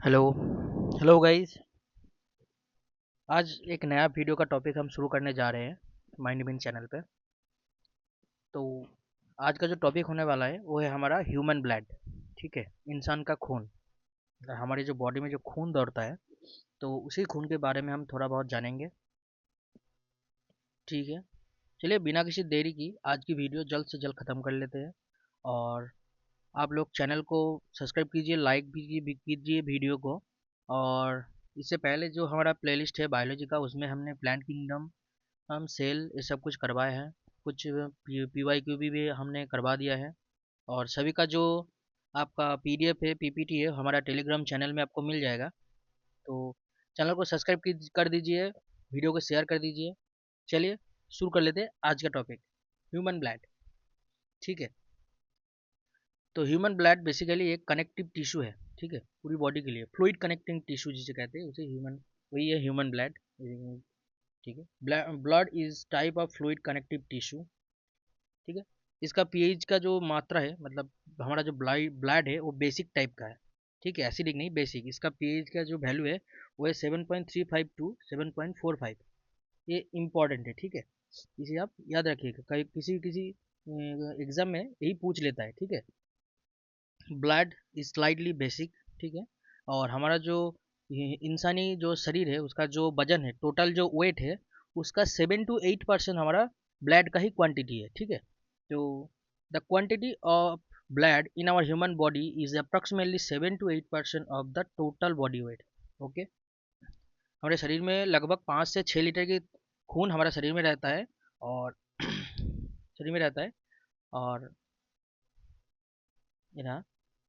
Hello hello guys. आज एक नया वीडियो का टॉपिक हम शुरू करने जा रहे हैं माइंड बिन चैनल पे। तो आज का जो टॉपिक होने वाला है वो है हमारा ह्यूमन ब्लड। ठीक है, इंसान का खून। हमारी जो बॉडी में जो खून दौड़ता है, तो उसी खून के बारे में हम थोड़ा बहुत जानेंगे। ठीक है, चलिए बिना किसी देरी की आज की वीडियो जल्द से जल्द ख़त्म कर लेते हैं। और आप लोग चैनल को सब्सक्राइब कीजिए, लाइक भी कीजिए वीडियो को। और इससे पहले जो हमारा प्लेलिस्ट है बायोलॉजी का, उसमें हमने प्लांट किंगडम, हम सेल, ये सब कुछ करवाए हैं। कुछ PYQ भी हमने करवा दिया है। और सभी का जो आपका PDF है, PPT है, हमारा टेलीग्राम चैनल में आपको मिल जाएगा। तो चैनल को सब्सक्राइब कर दीजिए, वीडियो को शेयर कर दीजिए। चलिए शुरू कर लेते हैं आज का टॉपिक, ह्यूमन ब्लड। ठीक है, तो ह्यूमन ब्लड बेसिकली एक कनेक्टिव टिश्यू है। ठीक है, पूरी बॉडी के लिए फ्लूइड कनेक्टिंग टिश्यू जिसे कहते हैं, उसे ह्यूमन, वही है ह्यूमन ब्लड। ठीक है, blood is type of fluid connective tissue. ठीक है, इसका पीएच का जो मात्रा है, मतलब हमारा जो ब्लड है वो बेसिक टाइप का है। ठीक है, एसिडिक नहीं, बेसिक। इसका पीएच का जो वैल्यू है वो है 7.35 टू 7.45। ये इम्पॉर्टेंट है। ठीक है, इसे आप याद रखिएगा, कहीं किसी किसी एग्जाम में यही पूछ लेता है। ठीक है, ब्लड इज स्लाइटली बेसिक। ठीक है, और हमारा जो इंसानी जो शरीर है उसका जो वजन है, टोटल जो वेट है, उसका 7 to 8% हमारा ब्लड का ही क्वांटिटी है। ठीक है, तो the quantity of blood in our human body is approximately 7 to 8% of the total body weight. Okay, हमारे शरीर में लगभग 5 से 6 लीटर की खून हमारे शरीर में रहता है। और शरीर में रहता है। और ये ना,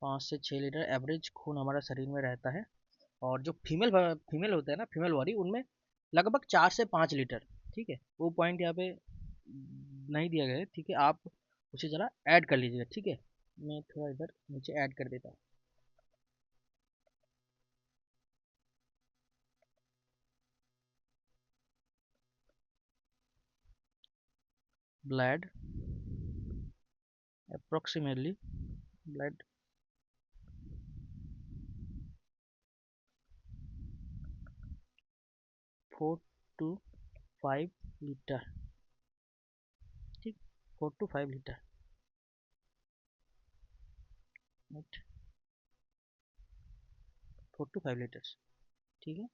5 से 6 लीटर एवरेज खून हमारा शरीर में रहता है। और जो फीमेल फीमेल होता है ना, फीमेल बॉडी, उनमें लगभग 4 से 5 लीटर। ठीक है, वो पॉइंट यहाँ पे नहीं दिया गया है। ठीक है, आप उसे ज़रा ऐड कर लीजिएगा। ठीक है, मैं थोड़ा इधर नीचे ऐड कर देता हूँ। Blood approximately, blood 4 to 5 litre. ठीक, 4 to 5 लीटर। 4 to 5 litres. ठीक है,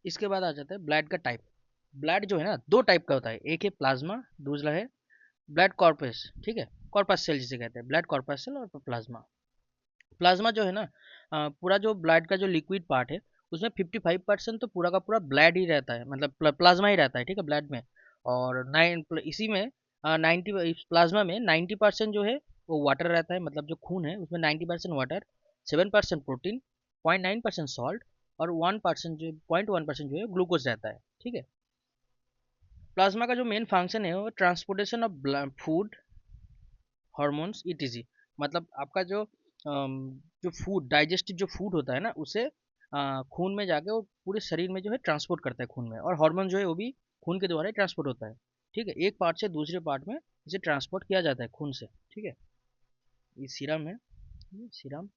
इसके बाद आ जाता है ब्लड का टाइप। ब्लड जो है ना, दो टाइप का होता है, एक है प्लाज्मा, दूसरा है ब्लड कॉर्पस। ठीक है, कॉर्पस सेल जिसे कहते हैं, ब्लड कॉर्पस सेल और प्लाज्मा। प्लाज्मा जो है ना, पूरा जो ब्लड का जो लिक्विड पार्ट है, उसमें 55% तो पूरा का पूरा ब्लड ही रहता है, मतलब प्लाज्मा ही रहता है। ठीक है, ब्लड में। और इसी में 90, प्लाज्मा में 90% जो है वो वाटर रहता है, मतलब जो खून है उसमें 90% वाटर, 7% प्रोटीन, 0.9% सॉल्ट, और 1% जो 0.1% जो है ग्लूकोज रहता है। ठीक है, प्लाज्मा का जो मेन फंक्शन है वो transportation of food, hormones, ETC। मतलब आपका जो जो फूड, डाइजेस्टिव जो फूड होता है ना, उसे खून में जाके वो पूरे शरीर में जो है ट्रांसपोर्ट करता है खून में। और हार्मोन जो है वो भी खून के द्वारा ही ट्रांसपोर्ट होता है। ठीक है, एक पार्ट से दूसरे पार्ट में इसे ट्रांसपोर्ट किया जाता है खून से। ठीक है, ये सीरम है, ये सीरम।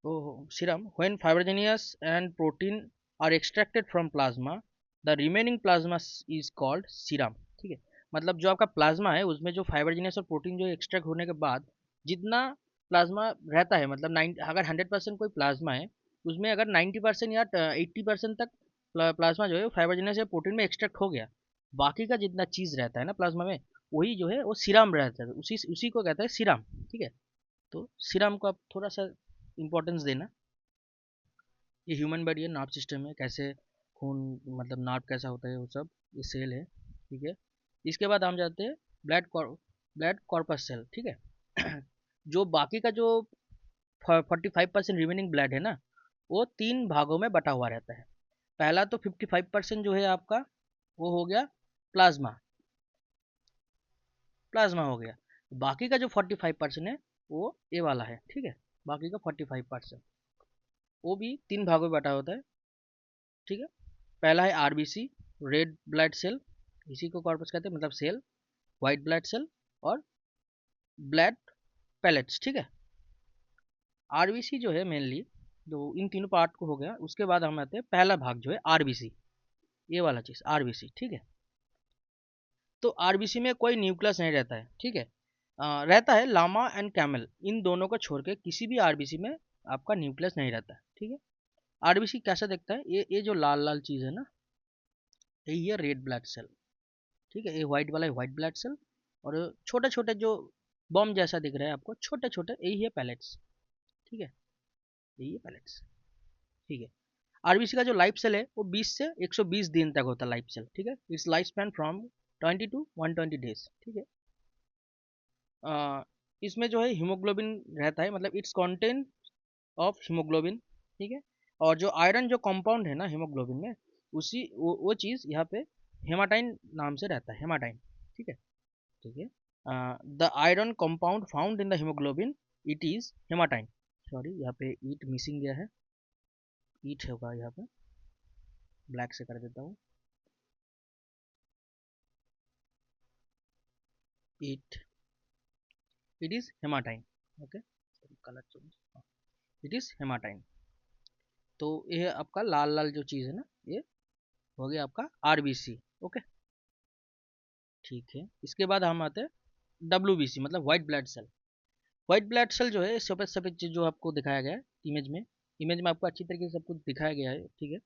ओहो, serum, when fibrinogens and protein are extracted from plasma, the remaining plasma is called serum. ठीक है, मतलब जो आपका प्लाज्मा है उसमें जो फाइब्रोजेनियस और प्रोटीन जो एक्सट्रैक्ट होने के बाद जितना प्लाज्मा रहता है, मतलब 9, अगर 100% कोई प्लाज्मा है, उसमें अगर 90% या 80% तक प्लाज्मा जो है फाइब्रोजेनियस या प्रोटीन में एक्सट्रैक्ट हो गया, बाकी का जितना चीज़ रहता है ना प्लाज्मा में, वही जो है वो सीरम रहता है, उसी उसी को कहता है सीरम। ठीक है, तो सीरम को आप थोड़ा सा इंपॉर्टेंस देना। ये ह्यूमन बॉडी है, नार्व सिस्टम है, कैसे खून, मतलब नार्व कैसा होता है वो सब, ये सेल है। ठीक है, इसके बाद हम जाते हैं ब्लड कॉर्पस सेल। ठीक है, जो बाकी का जो 45% रिमेनिंग ब्लड है ना, वो 3 भागों में बटा हुआ रहता है। पहला तो 55% जो है आपका, वो हो गया प्लाज्मा, प्लाज्मा हो गया। बाकी का जो 45% है वो ये वाला है। ठीक है, बाकी का 45% वो भी 3 भागों में बटा होता है। ठीक है, पहला है RBC, रेड ब्लड सेल, इसी को कॉर्पस कहते हैं, मतलब सेल, व्हाइट ब्लड सेल, और ब्लड पेलेट्स। ठीक है, आरबीसी जो है मेनली, जो इन तीनों पार्ट को हो गया, उसके बाद हम आते हैं पहला भाग जो है आरबीसी, ये वाला चीज़ आरबीसी, ठीक है। तो आरबीसी में कोई न्यूक्लियस नहीं रहता है, ठीक है। रहता है लामा एंड कैमल, इन दोनों को छोड़ के किसी भी आरबीसी में आपका न्यूक्लियस नहीं रहता है, ठीक है। आरबीसी कैसा दिखता है, ये जो लाल लाल चीज़ है ना, यही है रेड ब्लड सेल, ठीक है। ये व्हाइट वाला है व्हाइट ब्लड सेल, और छोटे छोटे जो बॉम्ब जैसा दिख रहा है आपको, छोटे छोटे, यही है पैलेट्स, ठीक है, यही है पैलेट्स, ठीक है। आरबीसी का जो लाइफ सेल है वो 20 से 120 दिन तक होता है लाइफ सेल, ठीक है। Its life span from 20 to 120 days, ठीक है। इसमें जो है हीमोग्लोबिन रहता है, मतलब इट्स कंटेंट ऑफ हीमोग्लोबिन, ठीक है। और जो आयरन जो कंपाउंड है ना हीमोग्लोबिन में, उसी वो चीज़ यहाँ पे हेमाटाइन नाम से रहता है, हेमाटाइन, ठीक है, ठीक है। The iron compound found in the haemoglobin, it is haematin, sorry यहाँ पे ईट मिसिंग गया है, ईट होगा यहाँ पे, ब्लैक से कर देता हूँ, it, it is haematin, okay, colour change, it is haematin. तो ये आपका लाल लाल जो चीज़ है ना, ये हो गया आपका आरबीसी, ओके, ठीक है। इसके बाद हम आते हैं डब्ल्यूबीसी, मतलब white blood cell. White blood cell जो है सफ़ेद सफ़ेद चीज़ जो आपको दिखाया गया है इमेज में आपको अच्छी तरीके से सब कुछ दिखाया गया है, ठीक है।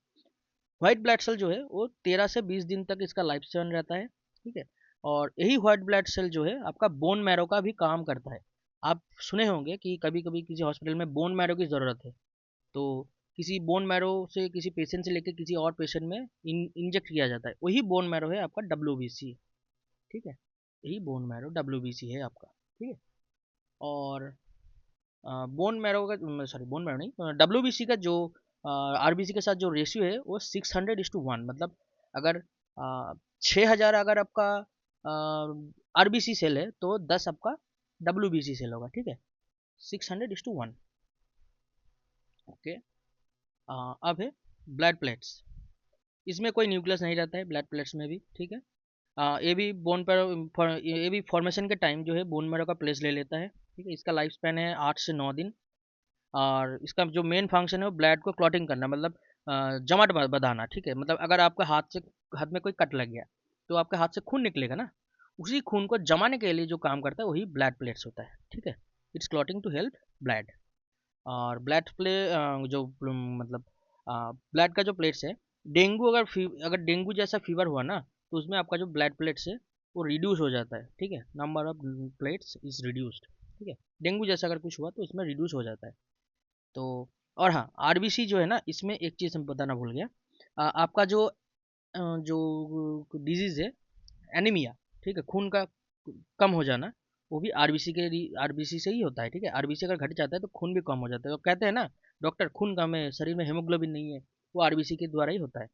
व्हाइट ब्लड सेल जो है वो 13 से 20 दिन तक इसका लाइफ स्पैन रहता है, ठीक है। और यही व्हाइट ब्लड सेल जो है आपका बोन मैरो का भी काम करता है। आप सुने होंगे कि कभी कभी किसी हॉस्पिटल में बोन मैरो की ज़रूरत है, तो किसी बोन मैरो से किसी पेशेंट से लेकर किसी और पेशेंट में इंजेक्ट किया जाता है, वही बोन मैरो है आपका डब्ल्यूबीसी, ठीक है। यही बोन मैरो डब्ल्यूबीसी है आपका, ठीक है। और बोन मैरो का, सॉरी बोन मैरो नहीं, डब्ल्यूबीसी का जो आरबीसी के साथ जो रेशियो है वो 600:1, मतलब अगर 6000 अगर आपका आरबीसी सेल है तो 10 आपका डब्ल्यूबीसी सेल होगा, ठीक है, 600:1, ओके। अब है ब्लड प्लेट्स, इसमें कोई न्यूक्लियस नहीं रहता है ब्लड प्लेट्स में भी, ठीक है। ये भी बोन पर ये भी फॉर्मेशन के टाइम जो है बोन मैरो का प्लेस ले लेता है, ठीक है। इसका लाइफ स्पैन है 8 से 9 दिन, और इसका जो मेन फंक्शन है वो ब्लड को क्लॉटिंग करना, मतलब जमाट बंधाना, ठीक है। मतलब अगर आपका हाथ में कोई कट लग गया तो आपके हाथ से खून निकलेगा ना, उसी खून को जमाने के लिए जो काम करता है वही ब्लड प्लेट्स होता है, ठीक है। Its clotting to help blood. और ब्लड प्ले जो मतलब ब्लड का जो प्लेट्स है, डेंगू अगर डेंगू जैसा फीवर हुआ ना, तो उसमें आपका जो ब्लड प्लेट्स है वो रिड्यूस हो जाता है, ठीक है, number of plates is reduced, ठीक है। डेंगू जैसा अगर कुछ हुआ तो इसमें रिड्यूस हो जाता है। तो और हाँ, आरबीसी जो है ना, इसमें एक चीज़ हम बताना भूल गया, आपका जो डिजीज़ है एनीमिया, ठीक है, खून का कम हो जाना, वो भी आरबीसी से ही होता है, ठीक है। आरबीसी अगर घट जाता है तो खून भी कम हो जाता है, तो कहते हैं ना डॉक्टर खून कम है शरीर में, हेमोग्लोबिन नहीं है, वो आरबीसी के द्वारा ही होता है।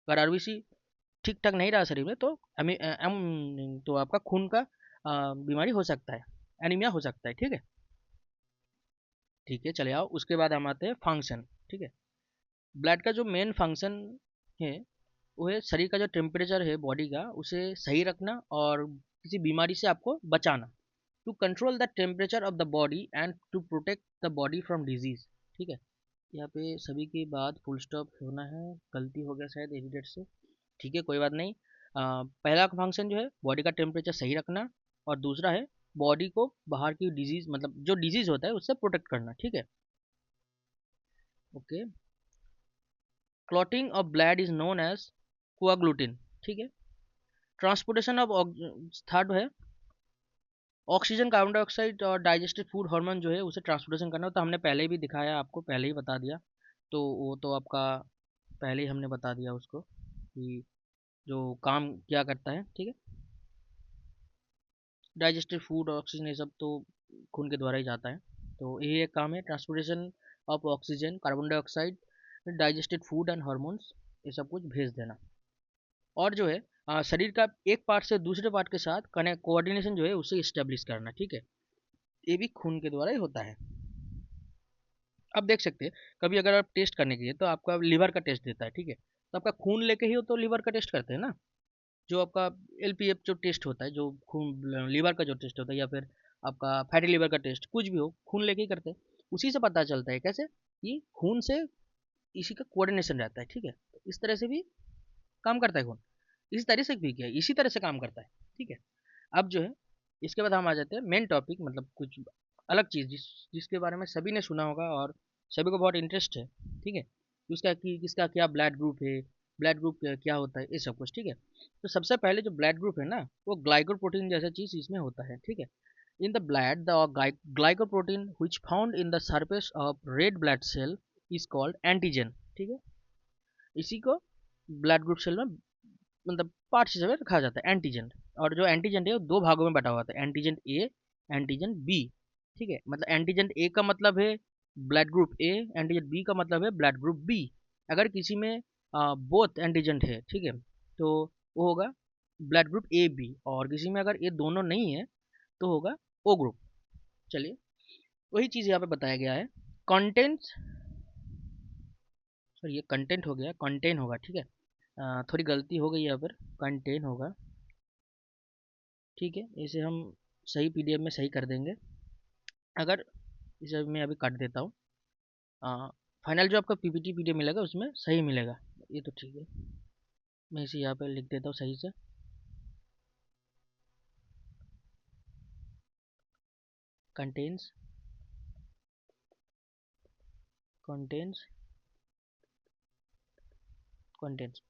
अगर आरबीसी ठीक ठाक नहीं रहा शरीर में तो तो आपका खून का बीमारी हो सकता है, एनीमिया हो सकता है, ठीक है, ठीक है। चले आओ, उसके बाद हम आते हैं फंक्शन, ठीक है। ब्लड का जो मेन फंक्शन है वो है शरीर का जो टेम्परेचर है बॉडी का, उसे सही रखना और किसी बीमारी से आपको बचाना, to control the temperature of the body and to protect the body from disease, ठीक है। यहाँ पे सभी के बाद फुल स्टॉप होना है, गलती हो गया शायद एडिटेड से, ठीक है, कोई बात नहीं। पहला फंक्शन जो है बॉडी का टेम्परेचर सही रखना, और दूसरा है बॉडी को बाहर की डिजीज, मतलब जो डिजीज होता है उससे प्रोटेक्ट करना, ठीक है, okay. Clotting of blood is known as coagulation, ठीक है। ट्रांसपोर्टेशन ऑफ, थर्ड है ऑक्सीजन, कार्बन डाइऑक्साइड और डाइजेस्टेड फूड हार्मोन जो है उसे ट्रांसपोर्टेशन करना, तो हमने पहले ही भी दिखाया, आपको पहले ही बता दिया, तो वो तो आपका पहले ही हमने बता दिया उसको कि जो काम क्या करता है, ठीक है। डाइजेस्टेड फूड और ऑक्सीजन ये सब तो खून के द्वारा ही जाता है, तो यही एक काम है, transportation of oxygen, carbon dioxide, digested food and hormones, ये सब कुछ भेज देना। और जो है शरीर का एक पार्ट से दूसरे पार्ट के साथ कनेक्ट कोऑर्डिनेशन जो है उसे इस्टेब्लिश करना, ठीक है, ये भी खून के द्वारा ही होता है। अब देख सकते हैं, कभी अगर आप टेस्ट करने के लिए तो आपका लीवर का टेस्ट देता है, ठीक है, तो आपका खून लेके ही हो तो लीवर का टेस्ट करते हैं ना, जो आपका एलपीएफ जो टेस्ट होता है, जो खून लीवर का जो टेस्ट होता है, या फिर आपका फैटी लीवर का टेस्ट, कुछ भी हो खून लेके ही करते हैं। उसी से पता चलता है कैसे कि खून से इसी का कोऑर्डिनेशन रहता है, ठीक है। तो इस तरह से भी काम करता है खून, इसी तरह से भी क्या है, इसी तरह से काम करता है, ठीक है। अब जो है इसके बाद हम आ जाते हैं मेन टॉपिक, मतलब कुछ अलग चीज़ जिसके बारे में सभी ने सुना होगा और सभी को बहुत इंटरेस्ट है, ठीक है। उसका कि किसका क्या ब्लड ग्रुप है, ब्लड ग्रुप क्या होता है, ये सब कुछ, ठीक है। तो सबसे पहले जो ब्लड ग्रुप है ना, वो ग्लाइकोप्रोटीन जैसा चीज़ इसमें होता है, ठीक है। In the blood, the glycoprotein which found in the surface of red blood cell is called antigen, ठीक है। इसी को ब्लड ग्रुप सेल में मतलब पार्ट हिसाब से रखा जाता है एंटीजन। और जो एंटीजन है वो दो भागों में बटा हुआ था, एंटीजन ए, एंटीजन बी, ठीक है। मतलब एंटीजन ए का मतलब है blood group A, antigen B का मतलब है ब्लड ग्रुप बी। अगर किसी में बोथ एंटीजन है, ठीक है, तो वो होगा ब्लड ग्रुप ए बी, और किसी में अगर ये दोनों नहीं है तो होगा ओ ग्रुप। चलिए वही चीज़ यहाँ पे बताया गया है। कंटेंट, सर ये कंटेंट हो गया, कंटेन होगा, ठीक है। थोड़ी गलती हो गई यहाँ पर, कंटेन होगा, ठीक है। इसे हम सही पीडीएफ में सही कर देंगे। अगर इसे मैं अभी काट देता हूँ, फाइनल जो आपका पीपीटी पीडीएफ मिलेगा उसमें सही मिलेगा, ये तो ठीक है। मैं इसे यहाँ पे लिख देता हूँ सही से, contains, contains, contains,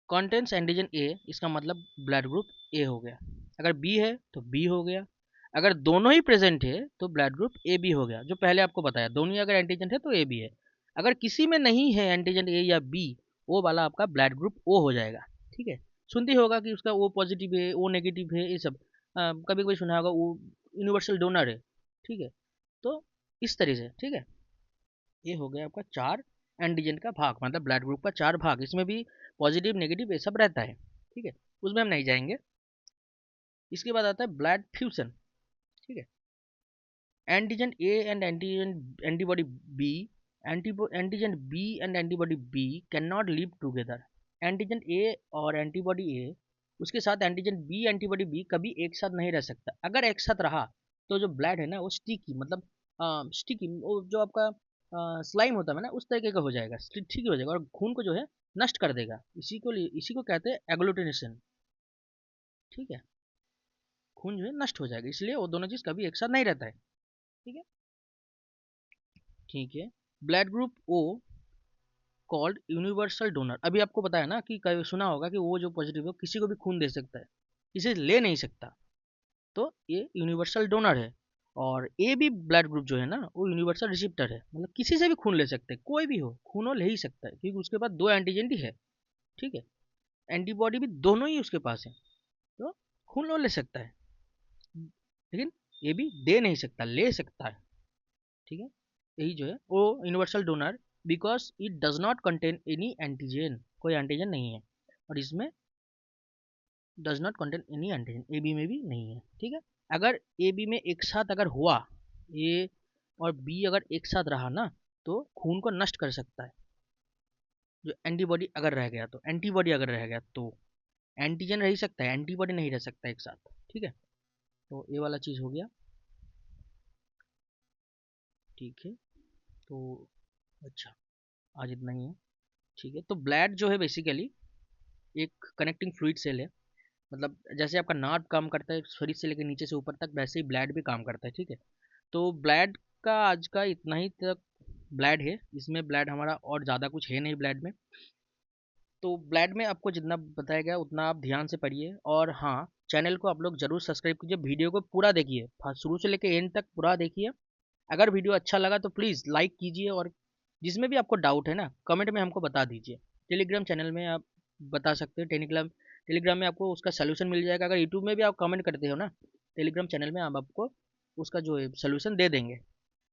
contents antigen ए, इसका मतलब ब्लड ग्रुप ए हो गया। अगर बी है तो बी हो गया। अगर दोनों ही प्रेजेंट है तो ब्लड ग्रुप ए बी हो गया, जो पहले आपको बताया, दोनों ही अगर एंटीजन है तो ए बी है। अगर किसी में नहीं है एंटीजन ए या बी, वो वाला आपका ब्लड ग्रुप ओ हो जाएगा, ठीक है। सुनती होगा कि उसका ओ पॉजिटिव है, ओ नेगेटिव है, ये सब कभी कभी सुना होगा, वो यूनिवर्सल डोनर है, ठीक है। तो इस तरह से, ठीक है, ये हो गया आपका चार एंटीजन का भाग, मतलब ब्लड ग्रुप का चार भाग। इसमें भी पॉजिटिव नेगेटिव ये सब रहता है, ठीक है, उसमें हम नहीं जाएंगे। इसके बाद आता है ब्लड फ्यूजन, ठीक है। Antigen A and antigen antibody B, antigen B and antibody B can not live together. Antigen A और एंटीबॉडी ए, उसके साथ एंटीजन बी एंटीबॉडी बी कभी एक साथ नहीं रह सकता। अगर एक साथ रहा तो जो ब्लड है ना वो स्टिकी, मतलब स्टिकी, वो जो आपका स्लाइम होता है ना उस तरीके का हो जाएगा, ठीक हो जाएगा, और खून को जो है नष्ट कर देगा। इसी को कहते हैं एग्लूटिनेशन, ठीक है। खून जो है नष्ट हो जाएगा, इसलिए वो दोनों चीज कभी एक साथ नहीं रहता है, ठीक है। ठीक है, blood group O called universal donor. अभी आपको बताया ना कि कभी सुना होगा कि वो जो पॉजिटिव है किसी को भी खून दे सकता है, इसे ले नहीं सकता, तो ये यूनिवर्सल डोनर है। और ए बी ब्लड ग्रुप जो है ना वो यूनिवर्सल रिसिप्टर है, मतलब किसी से भी खून ले सकते हैं, कोई भी हो खून वो ले ही सकता है, क्योंकि उसके पास दो एंटीजन भी है, ठीक है। एंटीबॉडी भी दोनों ही उसके पास है, तो खून वो ले सकता है, लेकिन ये भी दे नहीं सकता, ले सकता है, ठीक है। यही जो है वो universal donor, because it does not contain any antigen, कोई एंटीजन नहीं है, और इसमें does not contain any antigen, A B में भी नहीं है, ठीक है। अगर ए बी में एक साथ अगर हुआ, ए और बी अगर एक साथ रहा ना, तो खून को नष्ट कर सकता है। जो एंटीबॉडी अगर रह गया, तो एंटीबॉडी अगर रह गया तो एंटीजन रह सकता है, एंटीबॉडी नहीं रह सकता एक साथ, ठीक है। तो ये वाला चीज़ हो गया, ठीक है। तो अच्छा, आज इतना ही है, ठीक है। तो ब्लड जो है बेसिकली एक कनेक्टिंग फ्लूइड सेल है, मतलब जैसे आपका नार्व काम करता है शरीर से लेकर नीचे से ऊपर तक, वैसे ही ब्लड भी काम करता है, ठीक है। तो ब्लड का आज का इतना ही तक ब्लड है, इसमें ब्लड हमारा और ज़्यादा कुछ है नहीं ब्लड में। तो ब्लड में आपको जितना बताया गया उतना आप ध्यान से पढ़िए, और हाँ, चैनल को आप लोग जरूर सब्सक्राइब कीजिए, वीडियो को पूरा देखिए, शुरू से लेकर एंड तक पूरा देखिए। अगर वीडियो अच्छा लगा तो प्लीज़ लाइक कीजिए, और जिसमें भी आपको डाउट है ना कमेंट में हमको बता दीजिए। टेलीग्राम चैनल में आप बता सकते हो, टेलीग्राम में आपको उसका सलूशन मिल जाएगा। अगर यूट्यूब में भी आप कमेंट करते हो ना, टेलीग्राम चैनल में हम आपको उसका जो है सलूशन दे देंगे।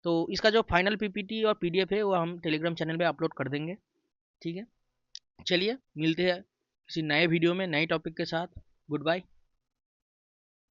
तो इसका जो फाइनल पीपीटी और पीडीएफ है वो हम टेलीग्राम चैनल पे अपलोड कर देंगे, ठीक है। चलिए मिलते हैं किसी नए वीडियो में नए टॉपिक के साथ। Good bye.